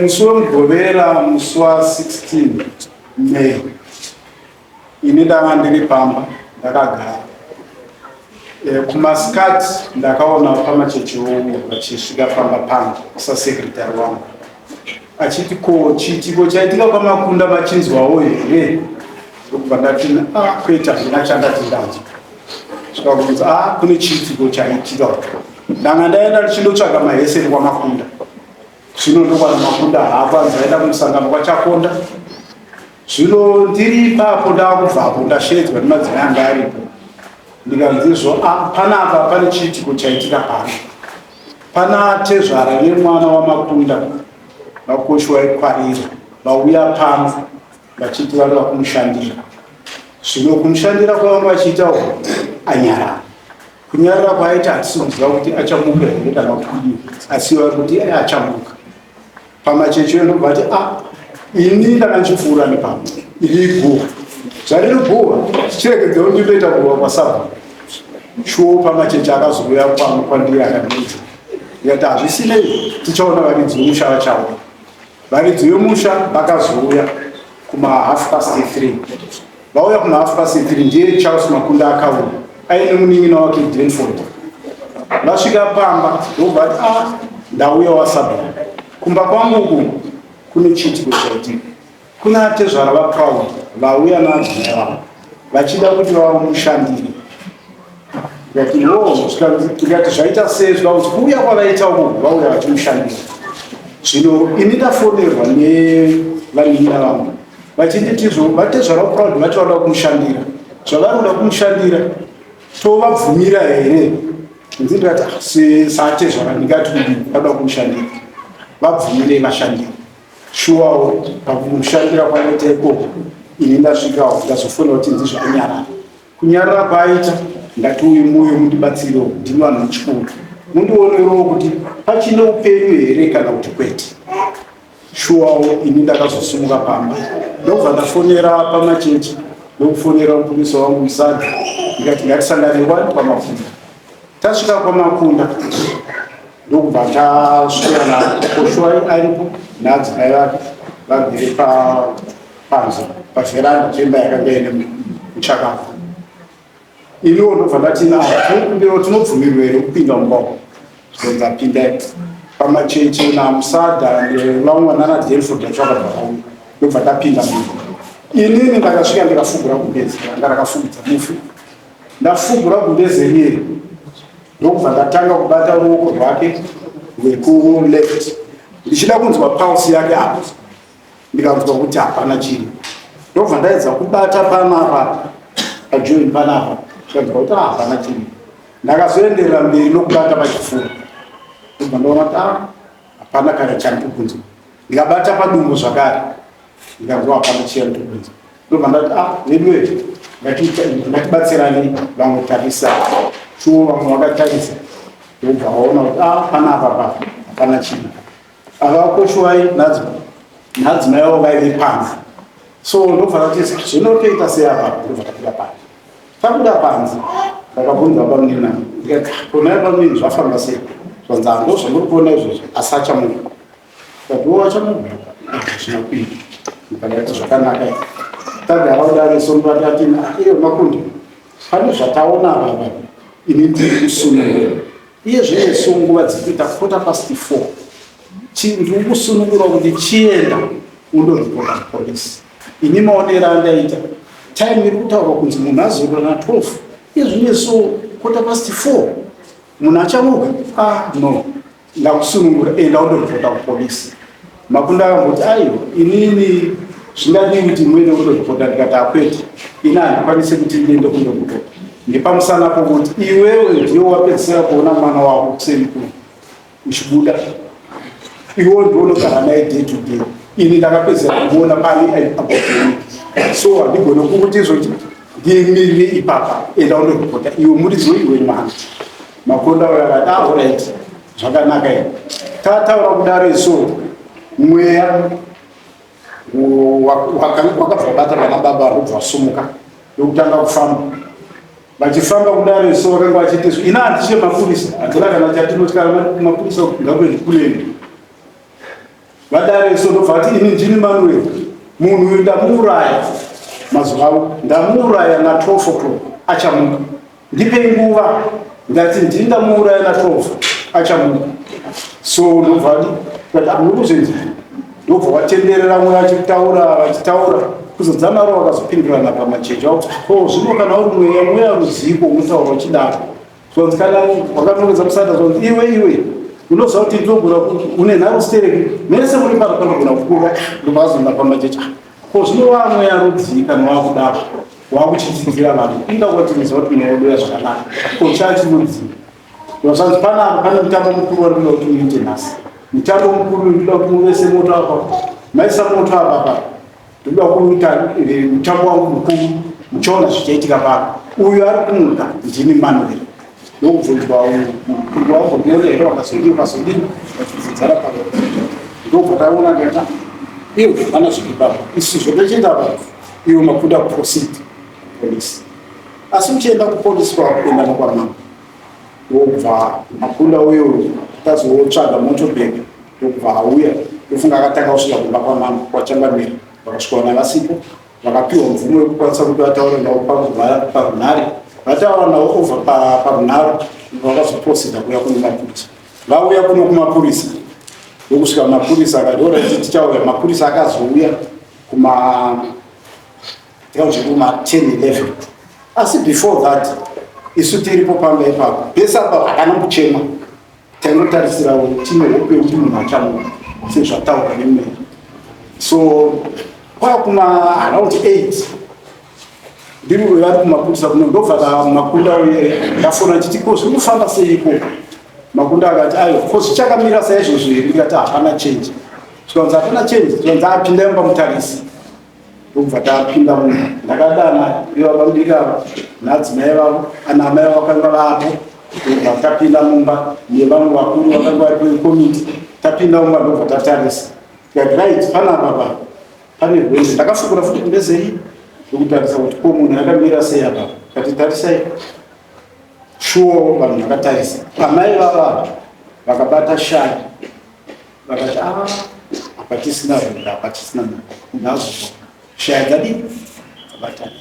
Musi wemugovera musi wa16 May ini ndanga ndiri pamba ndakagara kumasikati ndakaona pamachechi vachisvika pamba pangu sasekretari wangu achiti ko chiitiko chaitika kwamakunda machinzwawo here ndokubva ndati kwete handina chandati ndanzwa zvikakunzi kune chiitiko chaitika ndanga ndaenda ndichindotsvaga maheseri kwamakunda zvino ndokwana makunda hapa ndaenda kumusangano kwachakonda zvino ndiri ipapo ndakubvapo ndashedzwa nemadzimai anga aripo ndikanzizvo panapa pane chiitiko chaitika pano pana tezvara nemwana wamakunda makoshi waikwarira vauya pano vachiti vanoda kumushandira zvino kumushandira kwavanga vachiita anyarara kunyarara kwaaita hatisimuziva kuti achamuka here kana kuti asi vari kuti achamuka pamachechi ndobva ati ini ndakanchipfuura nepamo iri guva zvariri guva chirekedzewo ndinoita guva kwasabha shuwo pamachechi akazouya kwandiri akadidza ndikati hazvisinei tichaona varidzi vemusha vachauya varidzi vemusha vakazouya kuma3:30 vauya kuma3:30 ndiye Charles Makunda akauya aine munin'ina wake Denford vasvika pamba ndobva ati ndauya wasabha kumba kwangu uku kune chiitiko chaitika kuna tezvara vaproud vauya nadzimai vavo vachida kuti vamushandire tikati zvaita sei zvikakuti kuuya kwavaita uku vauya vachimushandira zvino ini ndafonerwa nevanin'ina vangu vachinditizvo vatezvara vaproud vachi vanoda kumushandira zvavanoda kumushandira tovabvumira here nzi ndikati satezvara ndingati vanoda kumushandira vabvumire vashandire shuwawo pakumushandira kwanoita ikoko ini ndasvikawo ndazofonera kuti ndizvo anyarara kunyarara kwaaita ndati uyu muyo mundibatsirewo ndimi vanhu muchikuru mundionerewo kuti pachine upenyu here kana kuti kwete shuwawo ini ndakazosumuka pamba ndobva ndafonera pamachechi ndokufonera mupurisa wangu Musadzi ndikati ngatisangane wani kwamakunda tasvika kwamakunda ndokubva tasvika nakoshwai aripo nadzimai vake vagere panze pavheranda pemba yakanga ine muchakafu iniwo ndobva ndati kumbiro tinobvumirwa here kupinda mumbawo ndapinda pamachechi namusadha nevamwe nanaDelford achakabva pauya ndobva ndapinda munhu inini ndakasvika ndikafugura gundezi ranga rakafugidza mufi ndafugura gundezi riri ndokubva ndatanga kubata ruoko rwake rwekuleft ndichida kunzwa pulse yake apo ndikanzwa kuti hapana chiri ndobva ndaedza kubata panapa pajoin panapa ndikanzwa kuti hapana chiri ndakazoenderera mberi nokubata pachifuva ndobva ndaona kuti hapana kana chandikunzwa ndikabata padumbu zvakare ndikanzwa hapana chiyandikunzwa ndobva ndati veduwe ngatibatsirani vamwe tarisa chuo vamwe vakatarisa ndobva vaona kuti panapa hapana chiri avakoshwai nadzimai vavo vaive panze so ndobva ndati zvinotoita sei apa ndobva tabuda panze tabuda panze ndakabvunza pamunina ndikati ponai pamunini zvafamba sei zvanzi ndo zvamuri kuona izvozvo asi achamuka katiwo achamuka zvinokuita ndikati zvakanaka tagara kudaro sombatati iyo makundi pane zvataona baba ini ndiri kusunungura iye zvine sunguva dzikuita 4:15 ndiri kusunungura kuti chienda undoripota kupolisi ini maonero andaita time iri kutaura kunzi munhu azorora na 12 iye zvine so 4:15 munhu achamuka no ndakusunungura enda undoripota kupolisi makunda akamboti aiwa inini zvingadi kuti mwene undoripota ndikati akwete ini handikwanise kuti ndiende kundoripota ndipamusana pokuti iwewe ndiyo wapedzisira kuona mwana wako kuseri uchibuda iwo ndionogara naye day to day ini ndakapedzera kumuona pani aiaaa so handigone kukuti izvoti ndimirire ipapa enda undoripota iwe muridzi iwe mwana makonda akati alright zvakanaka ine tataura kudaro iso mweya wakabva bata vana baba robva wasumuka yokutanga kufamba vachifamba kudare so vakanga vachiti ina handiche mapurisa handina kana chatinotyara mapurisa ngakuendi kuleni vadare so ndobva ati ini ndini Manuel munhu uyu ndamuuraya mazuva avo ndamuuraya na 12 o'clock achamuka ndipei nguva ndati ndini ndamuuraya na 12 achamuka so ndobva ati amurikuzvenzi ndobva vatenderera mwe vachitaura kuzodzamara vakazopindurana pamachechi akuti zvino kana uri mweya ruziko unotaura uchidaro sonzi kana wakanongedza musanda sonzi iwe unoziva kuti ndogona une nharo stereki mese muri pano panogona kukuva ndobvazonda pamachechi ko zvino wamweya rudzika nowakudaro wakuchidzidzira vanhu inga kwatiniziva kuti unodoya zvakanaka ko chachinodzika ndozvanzi panapa pane mutambo mukuru warikuda kuti uite nhasi mutambo mukuru urikuda kuti muvese moto apa maisa moto apa ndoda kuita mutambo wangu mukuru muchaona zvichaitika pano uyu ari kumuka ndini Manuel ndokubvunzwa mukuru wangu ndione here vakazodini vachidzidzara pano ndobva taona ngata iwo vana zviripapo isizvo tochienda pano iwo makuda kuproceed polisi asi uchienda kupolisi kwakuenda nokwamama ndobva makunda uyo tazotsvaga motobheki ndobva auya ndofunga akatanga kusvika kumba kwamama kwachangamira vakasvikaona vasipo vakapiwa mvumo wekukwanisa kuti vataure navo parunhare vataura navo over parunhare vakazoposita kuuya kune mapurisa vauya kuno kumapurisa ndokusvika mapurisa akati orati tichauya mapurisa akazouya kuma 10-11 asi before that isu tiripo pamba ipapo bese apa hakana kuchema tainotarisira time hope yekuti munhu achamuka sezvataura nemweya so kwakuma around 8 ndiri vari kumapurisa kuno ndobva makunda ndafona chiti ko zviri kufamba seiko makunda akati ayo ko zvichakamira saizvozvo here ndikati hapana change zvikanzi hapana change zvikanzi apinda imba mutarisi ndobva tapinda munhu ndakadana ivavamudikava nadzimai vavo anamai vavo vakanga vapo ndobva tapinda mumba nevamwe vakuru vakanga vari kwekomiti tapinda mumba ndobva tatarisa tikati right panapa pane rwendo ndakafukura futi kundezei ndokutarisa kuti ko munhu akamira sei apa kati tarisai shuwo vanhu vakatarisa amai vava vakabata shari vakati apa tisina rwendo apa tisina nazo shaya dzadini abatani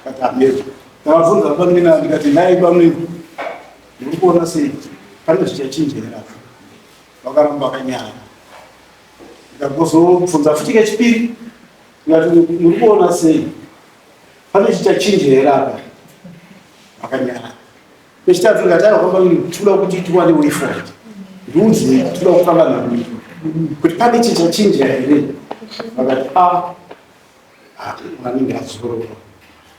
kati amero ndakabvunza pamina ndikati nai pamwe ndiri kuona sei pane zvichachinjera vakaramba vakanyara ndakazobvunza futi kechipiri ndikati muri kuona sei pane chichachinjera apa vakanyara pechitatu ndikati toda kuti tiwane way forward ndiudze toda kufamba kuti pane chichachinjera here vakati vanenge vazorora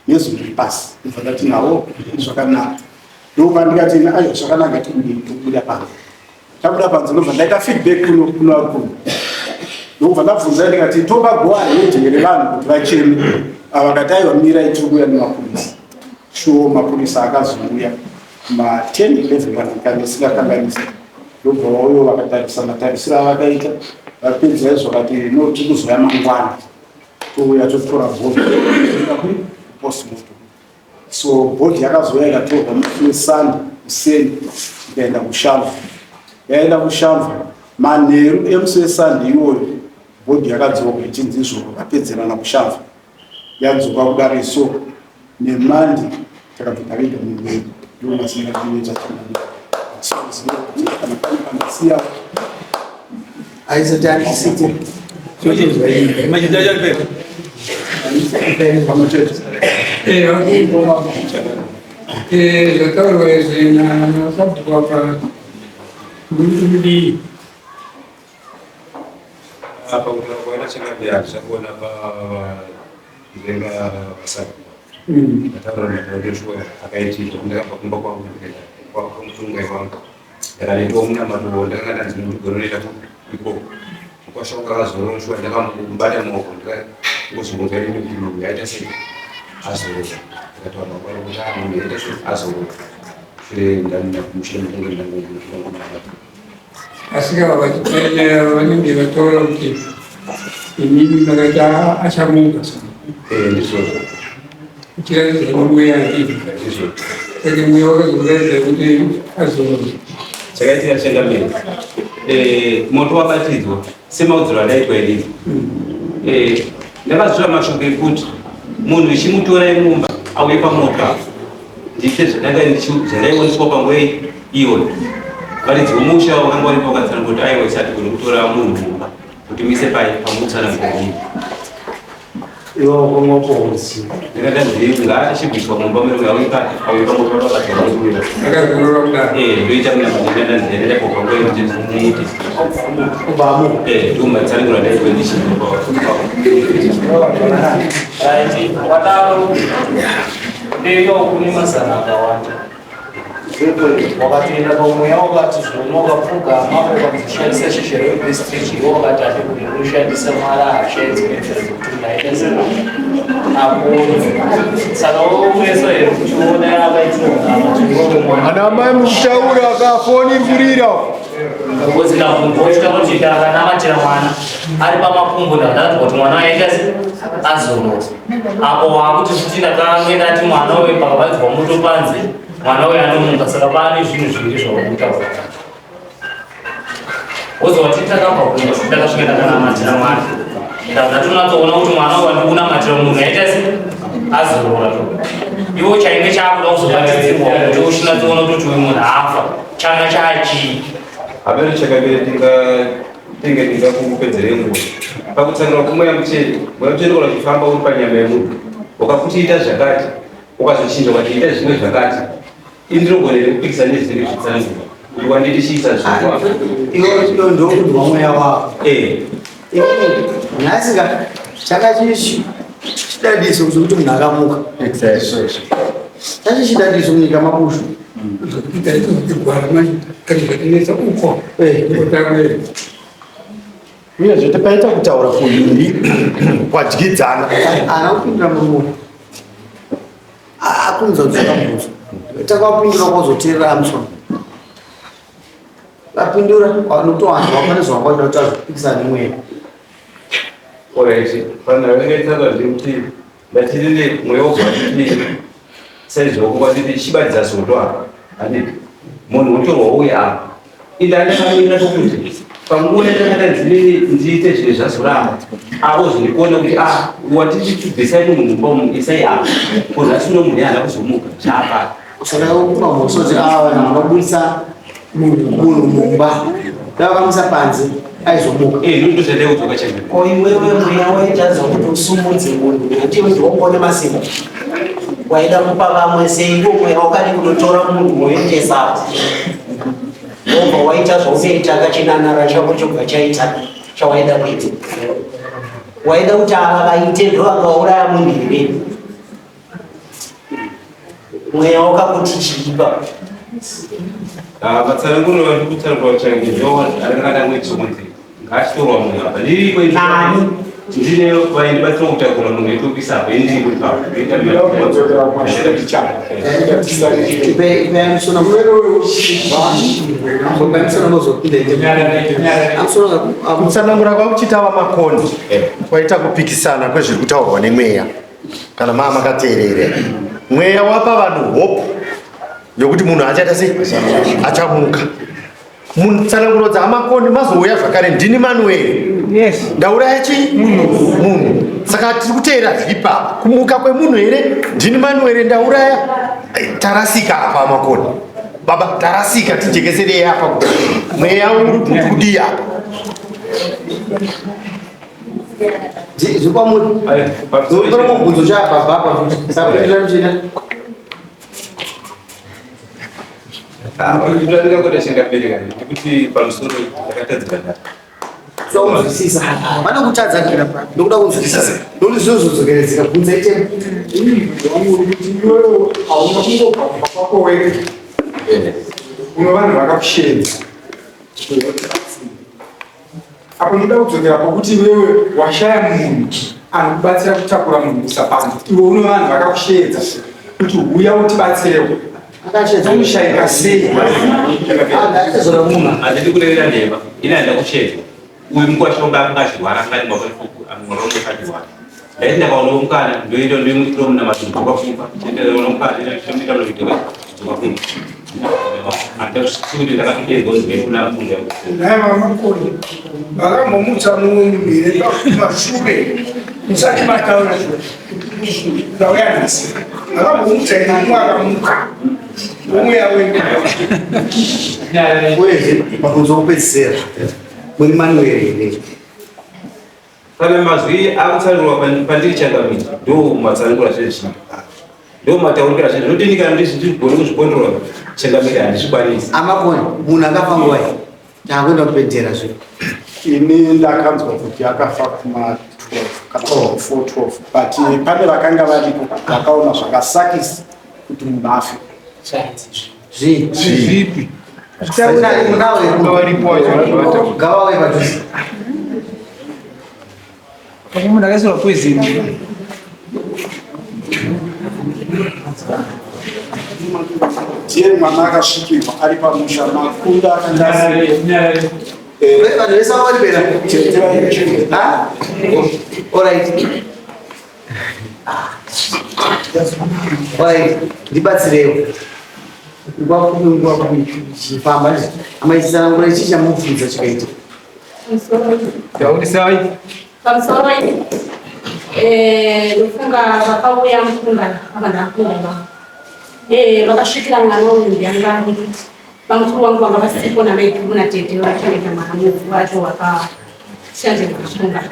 nezuri pasi ndikati nawo zvakanaka ndoka ndikati ayo zvakanaka tikubuda panze tabuda panze ndobva ndaita feedback kuno vakuru ndobva ndabvunza ndikati tokagoa hedhengere vanhu kuti vacheme vakati aiwa mirai tiri kuuya nemapurisa shuwo mapurisa akazouya ma10-11 vanhu isingakanganisa ndobva vauyo vakatarisa matarisiro avakaita vapedza izvo vakati no tiri kuzoya mangwana touya totora bhodhi postmortem so bhodhi yakazoya ikatorwa muSunday kuseni ikaenda kushamva yaenda kushamva manheru emusi weSunday iwoyo bhodhi yakadzoka ichinzi izvoro vapedzerana kushamva yadzoka kudare so nemandi takabva takaita munhu wedu ndomasingainoita kanasiya aizotarisite apa unaona chakabia chakuona kuzenga basari ataura ndio shwa akaiti ndakamba kumba kwa kumtunga wangu era ndio mna madonda ndakana ndinogorera iko kwa shonga kazoro shwa ndakambata moko ndakuzunguzira ndi yaita sei azoro ndakatoa mabara kuti munhu yaita sei azoro shire ndani kumshira mtunga ndangu asika vanenge vataura kuti inini ndakati achamuka ndizvo kuchiraridza mweya ndivi saka mweya wakazokuratidza kuti azorora chakaitika chengamiri moto wabatidzwa semaudziro adaitwa irizi ndakazvira mashoko ekuti munhu ichimutora imumba auye pamoto apo ndite zvandaiwoniswa panguva iyoyo varidzi vomusha vakanga varipo vakadzana kuti aiwa isati kune kutora munhu mumba kuti muise pamutsananguriri ndakatazii ngaachibviswa mumba mero auye pamoto vakadzanaurira akazorora kudaro ndoita kunyamandanziendapo panguva kuti ndiite ndomatsanangura ndaitwa ndichimba wadaro ndiyo kune mazana akawanda wakatoenda pamweya wakati zvino wakapfugama ukazoshandisa sheshero yedistrict iwo wakati ati kuti unoshandisa marasha edzimedzera dzekuti unaita sei apo saka wokunesa here kuti uona avaitinohama ana mai mutaura akafoningirira ozikavhungotika kuti akanamatira mwana ari pamakumbo ndadati kuti mwana waenda azorora apo wakuti kuti ndakangenda ati mwana uyu pakavaidzwa moto panze mwana uyu anomuka saka pane zvinhu zviviri zvavakuitaura wozoti takabva kunga takasvika takanamatira mwana ndatonatsoona kuti mwana uyu andikunamatira munhu aita se azorora iwo chainge chaakuda kuzobatidzirwa kuti ushinatsoona kuti uyu munhu afa changa chachii habero chakabere tingakupedzere nguva pakutsangira kumweya mucheni mweya mucheni kana uchifamba uri panyama yemunhu ukakuti ita zvakati ukazochinja ukati ita zvimwe zvakati indinogonere kupikisa nezviri zvitsanangura kuti wanditi chiita zvinoa iwo ndokudwa mweya wako nhasinga changa chidadiso kuti munhu akamuka chachi chidadiso munyika mabushu katinesa uko otamweri uye zvete paita kutaura kuviri kwadyidzana ana kupindura mumunhu akunza kuzokambuzo takapindura kwazoteerera amusona vapindura vanotowanza vafanizwa vakwaita kuti azopikisana nemweya oraiti vanhu vangaitazvazve kuti ndatirinde mweya wogwatiti saizvokukwatiti chibadza zoto apa anditi munhu unotorwa uye apa indandakamira tokuti panguva ndakada ndiite zvine zvazoramba avo zvindikuona kuti watitibvisai munhu mumba umu isai apa kunhasi uno munhu yaana kuzomuka zvaapaa saka kumamosoti vanhu vanobudisa munhu mumba davakamisa panze aizomuka ndozvandaiudzoka chaive koiwewe mweya waitaza kuti usumudze munhu nekuti ndiwongone masimba waida kupa vamwe seiwo mweya wakadi kutotora munhu moendesapo obva waita zvaunoita kachinanara chako chobva chaita chawaida kuita waida kuti ava vaite ndo vangauraya munhu here mweya wakakuti chiipa matsananguro vandikutsanangura change ndoanangada mwetsonzi ngachitorwa munhu apa ndiripo nani ndine vaindi batsira kutakura munhu etopisapo indiripo ipeamisona kutsanangura kwakuchitava makondi kwaita kupikisana kwezviri kutaurwa nemweya kana maa makateerera mweya wapa vanhu hope yokuti munhu achaita sei achamuka mutsananguro dzamakondi mazouya zvakare ndini manueri ndauraya chii munhu saka tiri kuteera zvipapa kumuka kwemunhu here ndini manueri ndauraya tarasika apa makondi baba tarasika tijekeserei apa mweya uri kudii apa zvikwamubvunzo chabhabhapa sakuilamuchina ndingakuda chingapereka ndikuti pamusoro yakatadzira sokunzwisisa vana kutadzakira ndokuda kunzwisisa ndokuti zvinozodzokeredzeka bvunza itemo kuti iwewe hauna kungobva kwako were uno vanhu vakakushenza apo ndoda kudzokera pakuti iwewe washaya munhu anokubatsira kutakura munhu usapanza iwe uno vanhu vakakushenza kuti uya utibatsirewo unoshayika sei handidi kurevera ndemba ine handa kushedza uyu mukwashonga angazvirwara ngati mwapafuku amwarongekadhirwara Laini akaona umkana ndio ile ndio mtu mna matundu kwa kufa. Ndio umkana ile ndio ndio vitu kwa kufa. Hata sisi ndio takatifu ndio kuna funga. Na mama kodi. Baka mumuta mungu mbele kwa shule. Msaki mataona shule. Dawaya nasi. Baka mumuta ina mwaka muka. Mungu ya wengi. Wewe mafunzo upesera. Mwini Manuel. Kama mazwi akutsalwa pandiri changamiti ndo matsalwa zvechi ndo mataurira zvechi noti ndikandisi ndikugona kuzvikondrola changamiti handizvikwanisi Amakoni munhu akafa nguwai takwenda kupedzera zviro. Ini ndakanzwa kuti akafa kuma 12 kana 412 but pane vakanga varipo vakaona zvakasakisa kuti munhu afe. Zvipi? Gavawe padhuze. Munhu akaisirwa poison. Tiye mwana akasvikirwa ari pamusha makunda akandasi Vanhu vese vavaripera. Alright, ndibatsirewo. Nguva chifamba amaisana ngura ichi chamufudza chikaita. Yaudisai. Pamusoro ndofunga vakauya mukungano avandakungana vakasvikira mwana uyu yangani vamukuru wangu vanga vasipo namaikuru natete vachengeta mwana muvhu wacho wakashandira mukungano.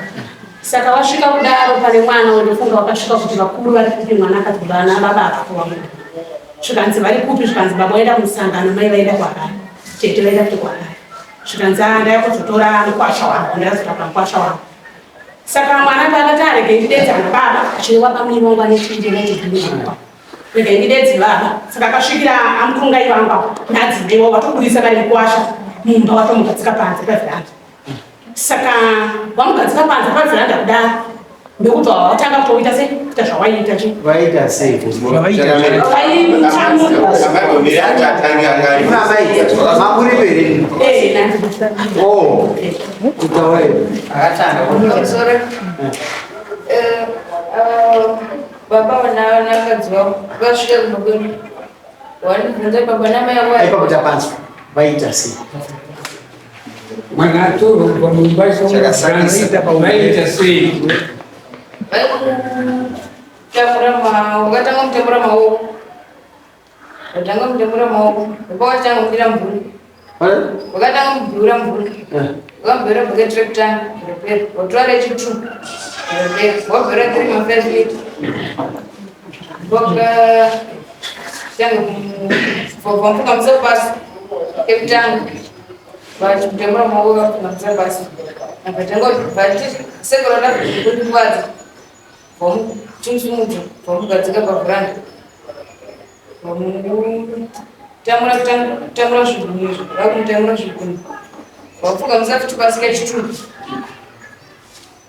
Saka wasvika kudaro pane mwana ndofunga wakasvika kuti vakuru vari kupi mwana akadhibana baba akakuwamuna zvikanzi vari kupi zvikanzi baba vaenda musangano mai vaenda kwarari tete vaenda kuti kwarari zvikanzi ndaya kuzotora mukwasha wangu ndazotoka mukwasha wangu. Saka mwana paakati arege ndidedzana baba achireva pamwiri wangu anechinjenaiaa rege ndidedzi baba. Saka akasvikira amukungai vanga nadzidewo vatobudisa vari mukwasha mumba watomugadzika panze pavhiranda. Saka vamugadzika panze pavhiranda kudaro ndekuti watanga kutoita sei kuita zvawaiita chi Vaita sei? Makuri pere. Kutaure. Baba wanakadzi vavo vasvika kumagweni wanibvunza baba namai avo Aipakuta panze. Vaita sei? Mwana atorwa kubva mumba vaita sei? wakatanga kutambura maoko watanga kutambura maoko wakatanga kudira mvuri wakatanga kubhura mvuri wakabhura bhoketi rekutanga repera watora rechitu repera wabhura 3 mafaslit wakatanga vamfuka musapasi ekutanga vachitambura maoko vafuka musapasi akatanga bhati sekorada kutibadza vamuchimusumudza vamugadzika pavhuranda vamutamura zviguni izvo vakumutamura zviguni vafuka musafiti pasika chitutu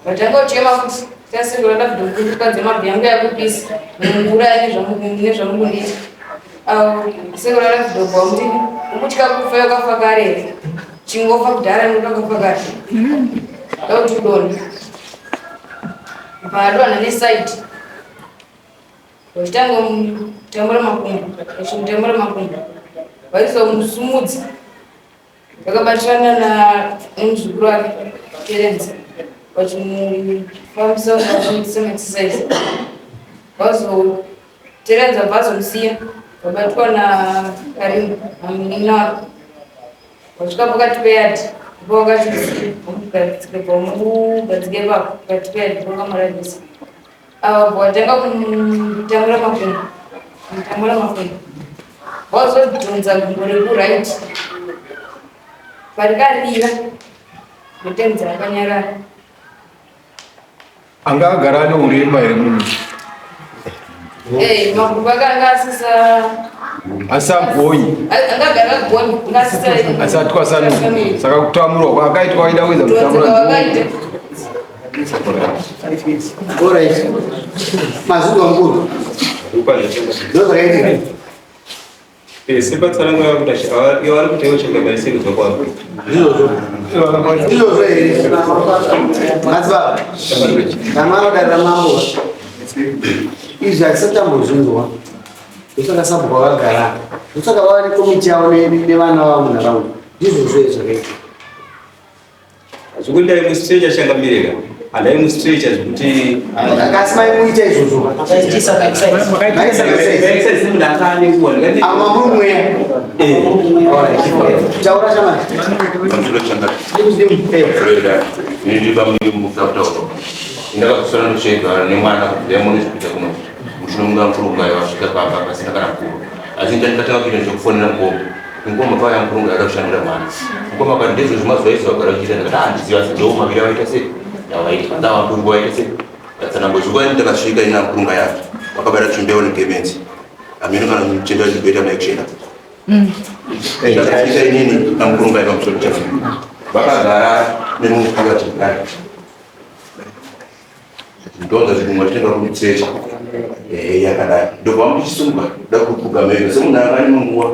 vatanga uchema kuti tasekorada kudokukadza mabhi yakupisa mumvura nezvamukundiita sekorada kudobva muti ukutya kufa yakafa kare chingofa kudhara nokakafa kare dauti udonda paadwana nesaiti vachitanga mutambura makumbo vachimutambura makumbo vaisa musumudzi vakabatirana nemuzukuru wake terenzi vachimufambisa semaexercise vazoterenza vazomusiya vabatwa nakarimu amunina wake vasvika pakati peyadi vamugadzike pako pakati peyadi vakamaradzisa ava vatanga kumutambura makumbo vazodhonza gumbo rekuraiti varikarira mutemzi akanyarara anga agara neurema here munhu makumbo akanga asisa asagonyi angagara gonyi ngasisa asatwasanuka saka kutamurwa kwakaitwa waida kuedza kutamura wakaita Alright. Mazuva nguru. Ndo zvakaita. Simba tsananga yakutasha iwari kutewa changa baisikeli zokwapo. Ndizo ere. Mazba. Kama dada mambo. Izi asatamuzungwa. Usaka sabu kwa gara. Usaka wali komiti yao ne bana wao na rauni. Ndizo ere. Azukunda imustrija changa mirega. Ala imustrija kuti Akasema imuite izozo. Akaitisa kabisa. Kaisa simudakani kuwa ngati Amamumwe. Chaura chama. Kamsula changa. Ndizo Niliba mtafuta huko. Ndaka kusana nusheka ni mwana demoni spita kuno. Mshunga mfurunga ya shika papa basi nakana kuwa. Azinja nikataka kile chokufoni na ngombe. Ngombe kwa ya mfurunga ya kushana mwana. Ngombe kwa ndizo zimazo hizo kwa kile nakata ndizo ndio mabira waita sisi. Ya waita ndawa mfurunga waita sisi. Sana mbozugwa ndaka shika ina mfurunga yake. Wakabara chumbeo ni kebenzi. Amino kana mchendo libeta na ekshena. Ndaka shika nini na mfurunga ya mfurunga chake. Baka gara ni mungu kwa chakari. Ndoto zikumwatenda kumtsecha yakadai ndo vamuchisunga dakupuga mega semunangani munguwa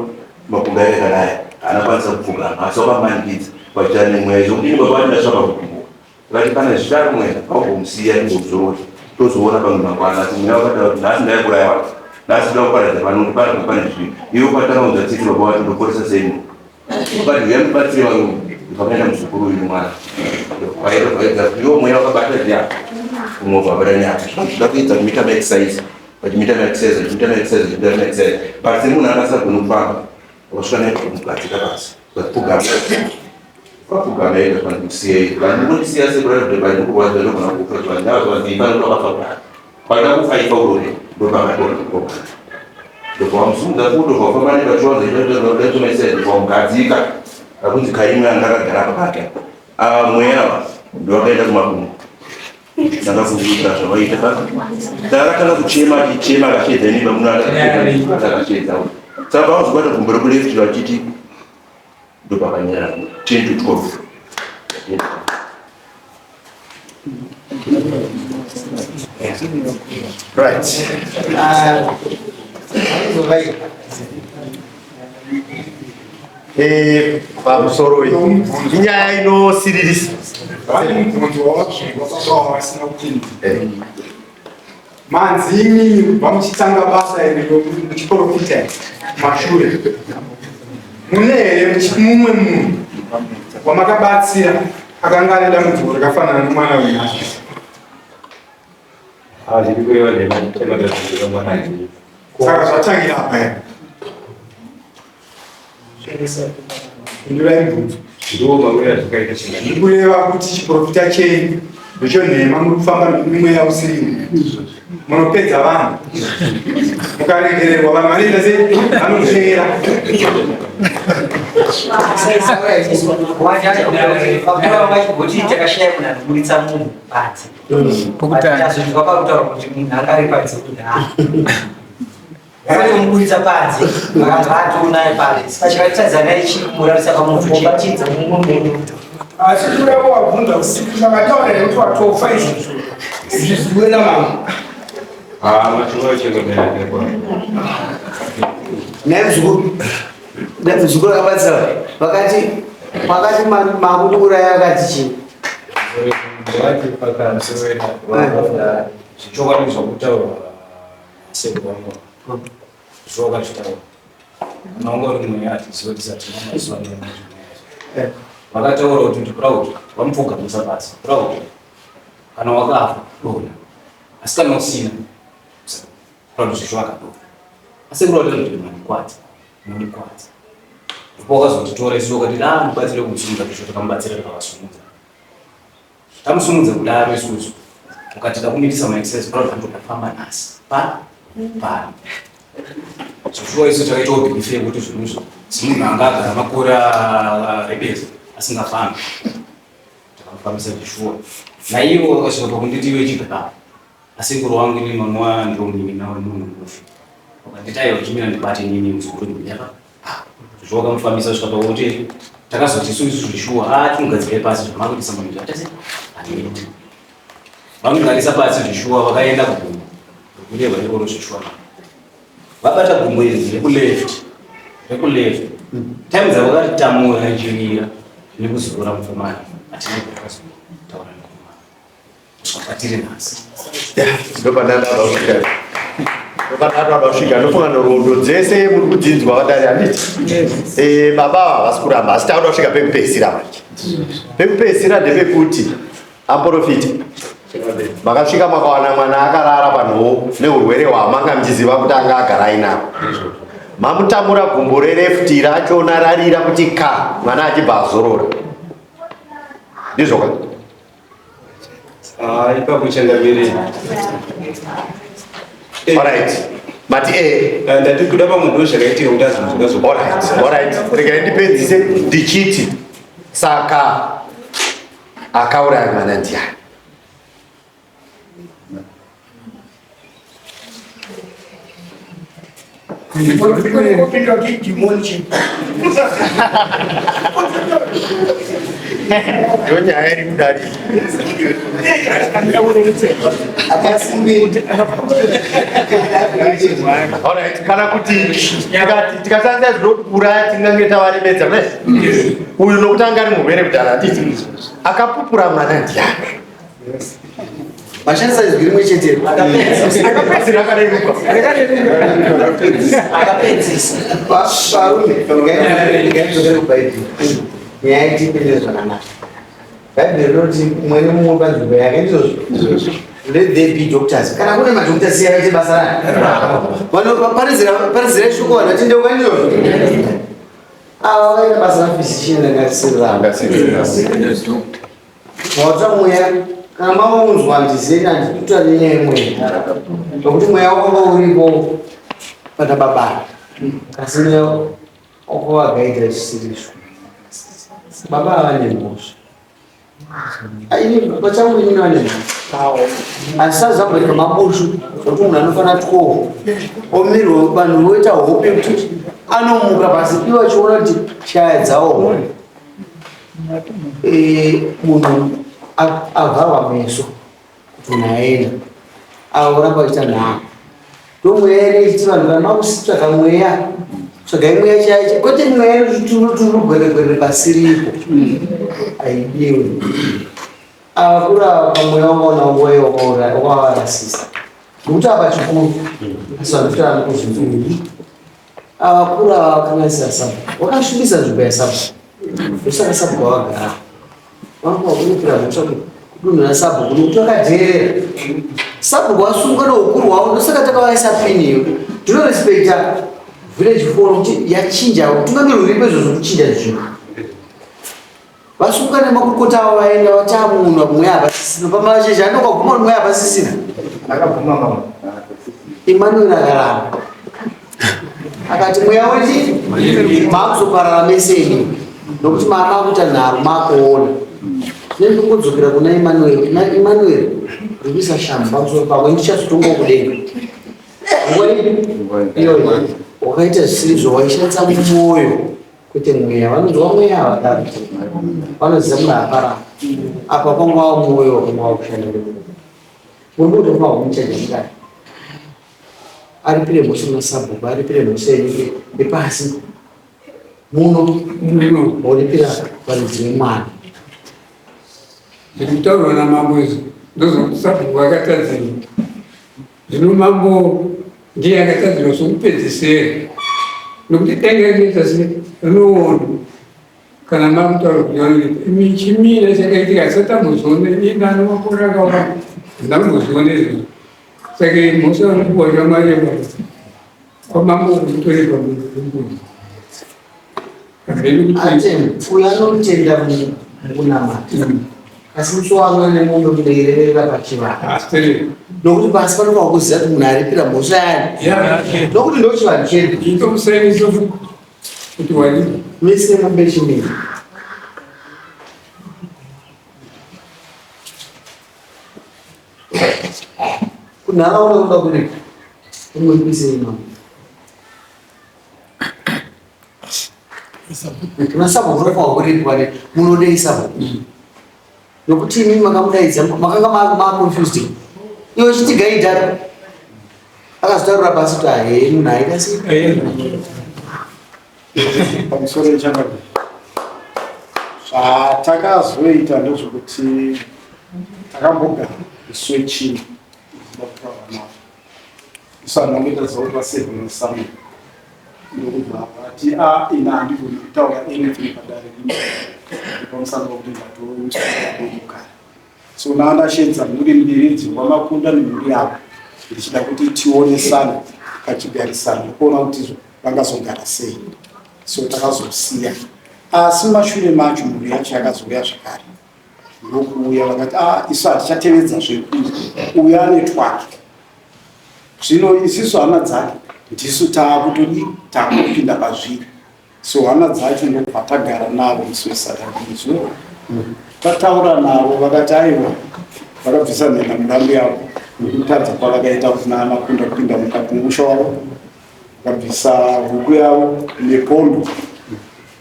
mapuga yakadai anakwanisa kupuga asoka manikidzi pachane mwezi udini babati ndasvaka kukumbuka ngati kana zvitari mwena augomsiya ingozoroti tozoona pamwe mangwana asi mweya wakataura kuti nhasi ndaikuraiwa nhasi dauparadza panoti pane zvino iwe kwatanaudza tsiti baba wacho ndoporesa sei ukati uyamubatsire vanhu vakaenda muzukuru uyu mwana iwo mweya wakabata zviya kumova varanyati ndakuedza kumita maexercise vachimita maexercise basi munhu akasagona kufamba wasvika naikumukatika basi vapfugama ega kana kutisiyei vanhu kundisiya sekuraivainokurwadza ndogona kufa vanhuvaziifanotakafa pana kufaifa urone ndopakatora ndopavamusumudza fudo vafamba nevachiwanza ndopamugadzika akunzi kaimwe andakagara pakake mweyava ndovakaenda kumakumu ndakafundira zvavaita ndakatanga kuchema akachedza niba muno akachedza saka vauzokwata gumbo rekulefti vachiti ndopakanyera 10 to 12. Right. Pamusoro inyaya inosiririsa. Manzini vamuchitanga basa muchiprofita mashure munere mumwe munhu wamakabatsira akanga ane dambudziko rakafanana nomwana wenhasi saka zvatangira apa indurai mubvunzo ndikureva kuti chiprofita chenyu ndochonhema muri kufamba nemweya usirimu munopedza vanhu mukaregererwa vanhu vanoita sei vanopera kuti takashaya kuna kuburitsa munhu panze tazvizwa pakutaura kuti munhu angaripadze kudhaa akatomubuditsa panze akatoonaye panze pachikatitadzana ichimurarisa pamuobatidza mumwe munhu asi kureva wabvunza usiku zvakataura nekuti watofa izvozvo zviziwe namama naizvuzukuru akabatsira pakati makuti uraya akati chii zvichokwadi zvakutaurwa sekuvamo zvakachitaura naungori mwe atizive tisati mamazuva vakataura kuti ndiproud vamupfugamisa basa proud kana wakafa dona asi kana usina proud zvisho vakadona asi kuroda kuti mandikwadza mundikwadza ndipo wakazotitora isuo kuti ndibatsire kumusumudza kisho takamubatsira takavasumudza tamusumudza kudaro isusu ukati takumitisa maexercise proud andokafamba nhasi pano zvishuwa isu takaita ubhife kuti zvinhu simunhu anga agara makore rebeza asingafambi takamufambisa zvishuwa naivo vakasvika pakunditi iwe chigaba asekuru wangu ini mamwa ndiromini nawe munhu mufi wakanditaiwa chimira ndibate nini muzukuru ndinyaka zvishuwa vakamufambisa svika pakuti takazoti isu zvishuwa timugadzikire pasi zvamakuitisa maningi atasi haniiti vamugarisa pasi zvishuwa vakaenda kugumbo rokureva ikoro zvishuwa vabata gumbo iri rekuleft Recolete. Temos agora que estamos a engenharia. Ele nos segura muito mais. A gente não pode estar orando com mais. A partir de nós. Ndopanatwadasvika ndofunga norondo dzese muri kudzidzwa vatari handiti baba vasikuramba asi tauda kusvika pekupedzisira manje. Pekupedzisira ndepekuti aprofita makasvika makawana mwana akarara panhoo neurwere hwamanga muchiziva kuti anga agara ainako, mamutamura gumbo rerefti rachona rarira kuti ka mwana achibva azorora ndizvoka ipapo chandamirei. Alright. Mati ndati kuda pamunhu zvakaitika kuti azvimuzvikazo. Alright. Regai ndipedzise ndichiti saka akauraya mwana ndiani. Nyaya iri kudari. Alright, kana kuti tikashandisa zvinokura tingange tavaremedza uyu nokuti anga ari murwere kudhara titi akapupura mwana ndiani. Mashandisa izwi rimwe chete. Akapedzisira akareruka. Akapedzisa. Parume nyaya itipinde zvakanaka. Bhaibheri rinoti mwene mumwe panzvimbo yake ndizvozvo. Let there be doctors. Kana kune madhoktors yavaite basa ravo. Parizira shoko vanhu vachindeuka ndizvozvo. Ava vaita basa raphysician rakasirira. Mawatsa mweya kana maunzwa ndizenda ndituta nenyaya imwe. Nokuti mweya wakanga uripo pana baba. Kasi mweya wako wagaita chisiriso. Baba havane mhosva. Pachangu inini vane mhosva. Asazabhoika mabushu nokuti munhu anofanira twoo omirwa vanhu voita hope kuti anomuka pasi iwo achiona kuti shaya dzawo munhu avharwa meso kuti munhu aenda auramba achiita nhamo ndomweya ine ichiti vanhu vamakusitsvaka mweya tsvagai mweya chaicho kwete mweya turugweregwere pasiripo aidiwe avakura pamweya wakaona nguva wakavarasisa nokuti apa chikuru asi vanotara nokuzvinzuri avakura vakanasira sabhu wakasvibisa nzvimbo yasabhu ndosaka sabhu kwavagara vanova kunopira mhosva kudonhera sabhu kuno kuti vakadherera sabhu kwasunga neukuru hwavo ndosaka takavaisa piniyo tinorespekta village forum kuti yachinja utungamiri uripo izvozvo kuchinja zvinhu vasunga nemakurukota avo vaenda vatamunwa mweya hapasisina pamashesha anokaguma mweya hapasisina Emmanuel akaramba akati mweya weti maakuzoparara meseni nokuti maamakuita nharo maakuona nendikudzokera kuna Emmanuel rikuisa shamhu pamusoro pamwe ndichazotonga kudenga iyoyo wakaita zvisizvo waishandisa mumwoyo kwete mweya vanonzwa mweya havadaro vanoziva munhu aparara apa kwangwava mwoyo wakangwava kushandira muri kutofa humuchajaikari aripire mhosva nasabhuku aripire mhosva yepasi muno oripira varidzi vemwana zvirikutaurwa namambo izvo ndozokuti sabhuku akatadzirwa zvino mambo ndiye akatadzirwa sokupedzisera nokuti tanga kuita rinoona kana makutaura kuti chimira chakaitika asatambozvione inano makore akawanda ndambozvione izvozvo saka mhosva urikuona mareba kwamambo kutorerwa munhu uyo anotenda kunamata asi mutswano nemombe kunoirerera pachivana nokuti pasi panofanira kuziva kuti munhu aripira mhosva yani nokuti ndochivanhu chedu itomusainiso kuti wai mese mombe chimiri kunharaunda kuda kuri umwekuisei mama unasabhuku unofanira kuripwa munodei sabhuku nokuti imi makamudaidza makanga maconfused iwe chitigaidhara akazotaurira pasi kuti munhu aita sei pamusoro nechanga zvatakazoita ndezvekuti takambogara iswe chini isanongoita zvauri vasevheni samu ndokubva vati ina handigoni kutaura anything padare pamusana pokuti ndatougara so naandashedza mhuri mbiri dzingwa makunda nemhuri yavo ndichida kuti tionesana kachigarisana kuona kuti vangazogara sei so takazosiya asi mashure macho mhuri yacho yakazouya zvakare ndokuuya vakati isu hatichatevedza zveuya netwake zvino isisu hama dzake ndisu taakupinda pazviri so hama dzacho ndokubva tagara navo isu esatazvo tataura navo vakati aiwa vakabvisa nhenda murambo yavo nekutadza kwavakaita kuna makunda kupinda mukati musha wavo vakabvisa huku yavo nepondo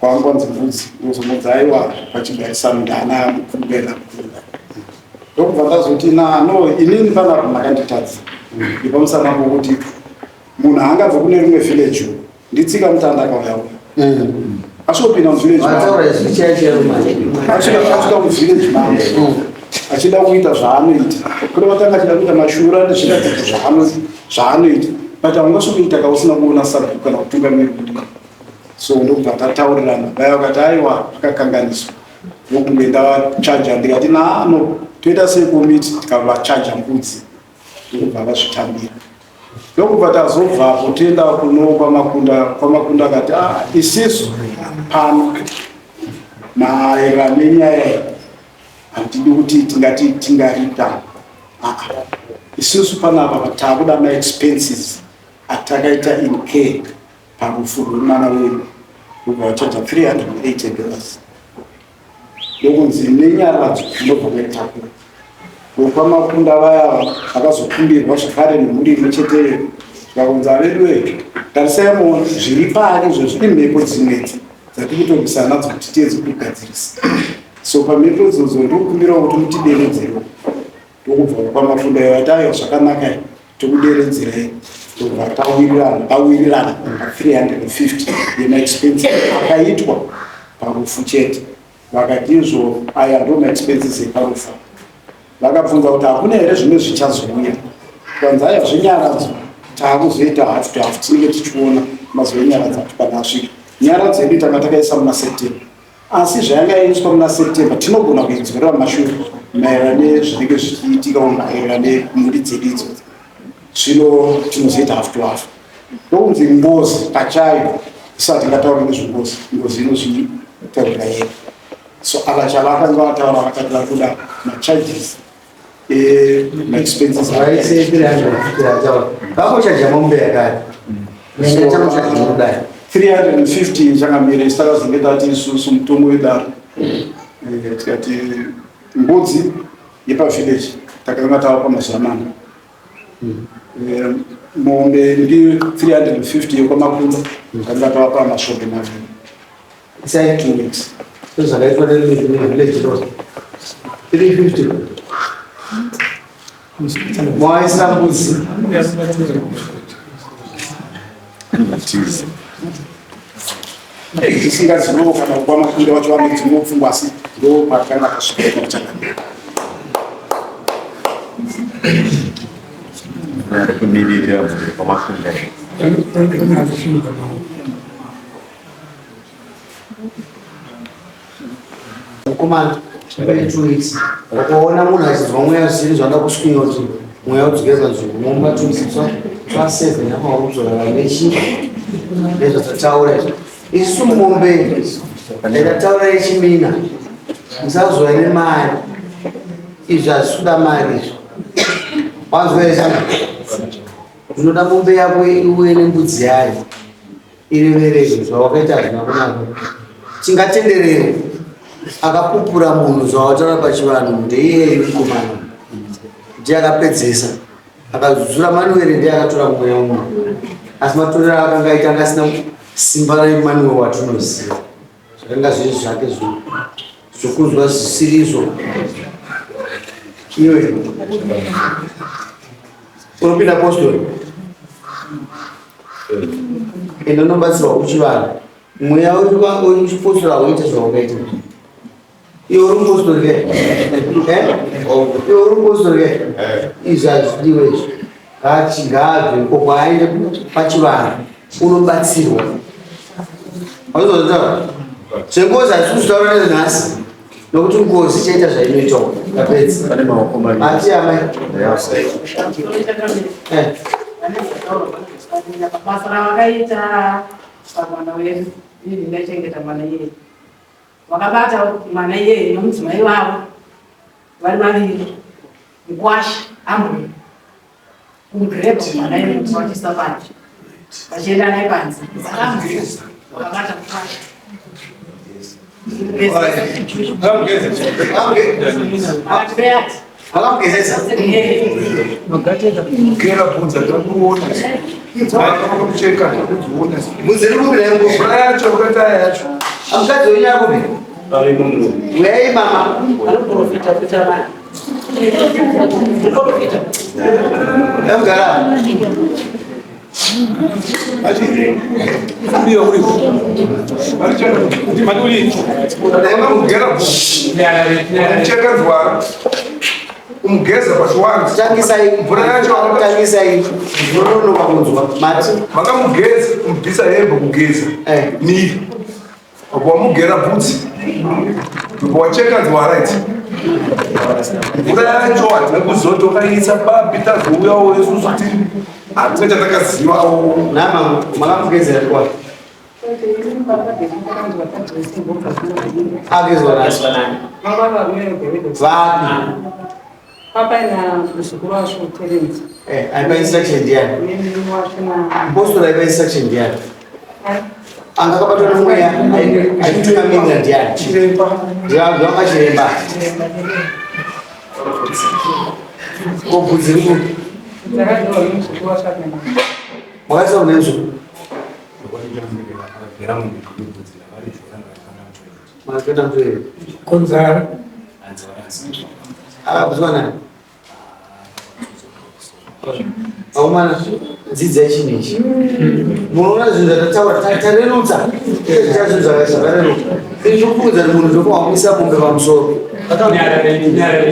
kwangwanzi mbudzi uzomudza aiwa pachigarisano ndana mukungena mukunda ndokubva ndazoti no inini panapa makanditadza ipamusana pokuti munhu haangabva kune rimwe village nditsika mutanda akauyawo asopinda muvillage asvika muvillage mavo achida kuita zvaanoita kuri vatanga achida kuita mashura nezviratidzo zvaanoita but haungasokuita kausina kuona sabhuku kana kutungamiri kudi so ndokubva tataurirana vaya vakati aiwa zvakakanganiswa ndokunge ndavachaja ndikati no toita sekomiti tikavachaja mbudzi ndokubva vazvitambira ndokubva tazobvapo toenda kuno kwamakunda akati isisu pano maererano nenyaya handidi kuti tingati tingaripa isusu panapa takuda maexpenses atakaita in care parufu rwemwana wedu ubva vachaja $380 ndokunzi nenyaradzo ndobva maitakura ndopamakunda vaya vakazokumbirwa zvakare nemhuri imwe cheteyo zvakunza vedu wedu tarisaimo zviri pari izvo zviri mhepo dzimwedzi dzatiri kutorwisa nadzo kuti tiedze kugadzirisa so pamhepo idzodzo ndokumbira kuti mutideredzero ndokubva kwamakunda yatayo zvakanaka tokuderedzerei ndobva tawirirana pa$350 yemaexpenses akaitwa parufu chete vakati izvo aya ndo maexpenses eparufu vakabvunza kuti hakuna here zvimwe zvichazouya kwanza aya zvenyaradzo taakuzoita hafu to hafu tinenge tichiona mazuva enyara dzacho kana asvika nyara dzedu tanga takaisa muna september asi zvayangaiswa muna september tinogona kuidzorera mashure maererano nezvinenge zvichiitika maererano nemhuri dzedu idzodzo zvino tinozoita hafu to hafu ndokunzi ngozi pachayo isati ngataura nezvengozi ngozi inozvitaurira yega so ava chavakanga vataura vakati vakuda macharges maexpenses $350 changamire sitakazenge tati isusu mutombo wedaro tikati mbudzi yepavillage takanga tavapa mazuva mana mombe ndi $350 yokwamakunda takanga tavapa masvondo maviri 2 weeks zvakaitwa nevillage road 350 mwaisa mbudzi isingazivo kana kwamakunda vacho vanodzimopfungwa asi ndo pakanga kasvika kuchakanaka kumirira kwamakunda mukomana 2 weeks ukaona munhu achizwa mweya zviri zvada kuswinya kuti mweya udzokere panzvimbo momba 2 weeks twa7 yamauruzorara nechi nezvatataura izvo isu mombe ndakataura yechimina musazova nemari izvi hazvisuda mari izvo wanzwa izvana unoda mombe yako iwe nembudzi yayo ireverezvo zvawakaita zvinakunaka tingatenderero akapupura munhu zvawataura pachivanhu ndeiye mukomana ndiye akapedzesa akazudzura manuwere ndiye akatora mweya umu asi matorero akanga aita anga asina simba remanuwe watinoziva zvakanga zviri zvake zvokunzwa zvisirizo iwe unopinda postori ende unobatsirwa kuchivanhu mweya uchipostora uite zvaukaita iwe uri mupostori ke iwe uri mupostori ke izvi hazvidiwe izvi ngachigabve koko aende pachivanhu unobatsirwa aizozvitaura zvengozi hatisi kutaura nezvenhasi nokuti ngozi chaita zvainoitawo yapedzi ati amai basa ravakaita pamwana wedu ii ndaichengeta mwana iyeye wakabata mwana iyeye nomudzimai wavo vari vaviri mukwasha ambwe kumugirebha mwana iyeye wachisa panje vachienda naye panze wakabata mukwasha umugeza pachiwanza tangisai zvononoka kunzwa mati makamugeza mubvisa hembe kugeza miri wamugera bvudzi wacheka nzwara idzi mvura yacho hatina kuzotokaisa papi tazouyawo isusu ti hatina chatakazivawo nama makamugezera kwa agezwa nasi vapi papaina muzukuru wasvo terenzi aipa instruction ndiani postora aipa instruction ndiani angakabatwa nomweya aitungamirira ndiani ndivanga chiremba kobvudzi riku mwakaisa unenzo makapeta mutore konzara akabvunzwa nani aumana dzidzai chinhu ichi munoona zvinhu zvatataura tarerutsa zvinhu zvakareruka izvokudza kuti munhu ndokwawamisa mombe pamusoro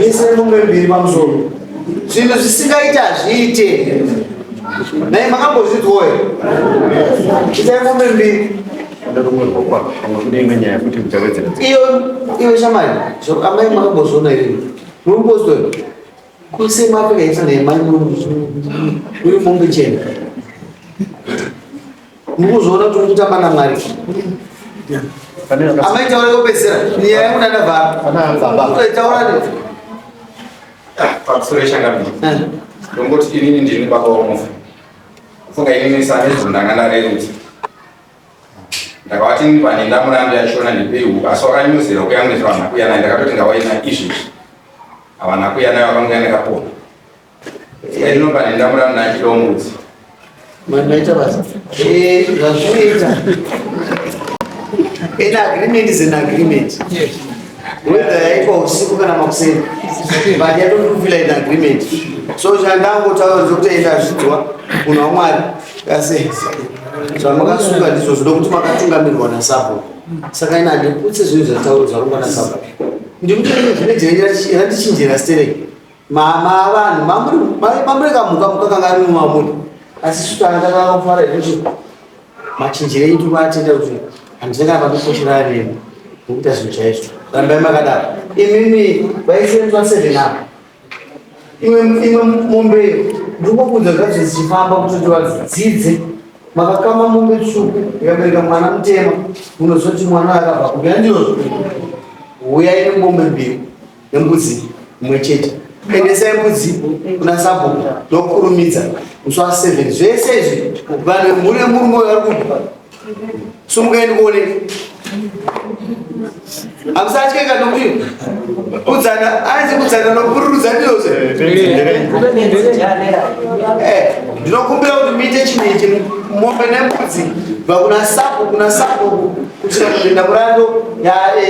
isai mombe mbiri pamusoro zvinhu zvisingaita zviite nai makambozvidzwoe isai mombe mbiri iyo shamari amai makambozviona iri murupostori kuse mwapika ifanemauri mombe chena mukuzviona kuti urikutamba namwari amaitaura kopedzisira nyaya yamudada vaautaura pamusoro yeshangamiri ndongoti inini ndini baba wamufa kufunga inini sanezvo ndangandarerudza ndakavati pane ndamurambi yachona ndipeihu asi wakanyuzira kuyamwezva vanakuyanai ndakatoti ngawaina izvizvi avanakuyanai vakangoya nekapona ndinopane ndamurambi nachidawo mudzi maita basa zvazvinoita an agreement is an agreement whether yaitwa usiku kana makuseni but yatondofila in agreement so zvandangotaura zvokuti enda zvidzwa munhu wamwari kasi zvamakasunga ndizvo zvoda kuti makatungamirirwa nasapo saka ina handiputse zvinhu zvatauro zvarongwa nasapo ndimutirandichindira stereki mama vanhu mamureka muka kanga ari mumamuri asi sutandakakafara ikuti machinjirei tikuatenda kuti handisangana pandikoshera areni nokuita zvinhu chaizvo rambai makadaro imimi vaisenzwa 7 apa imwe mombeyo ndikokudza zvacho zichifamba kutoti vadzidze makakama mombe tsvuku ikabereka mwana mutema unozoti mwana akabva kupera ndizvo uyai nemombe mbiri nembudzi mumwe chete endesai mbudzi kuna sabhuku ndokurumidza musi wa7 zvese izvi vanhu mune murume vari kubva sumukaeni kuoneka hamusatyeka nokuti kudzana ainzi kudzana nokururudza ndiyose ndinokumbira kuti muite chinhu ichi mombe nembudzi bva kuna sabhuku kusvika kuenda murando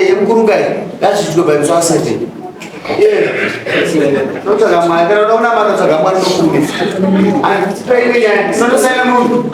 yemukurungai yazviitwa pamusi wa7 notsvaga mwari kana uda kunamata tsvaga mwari nokurumidza handitipaine nyaya ndinotosaina munhu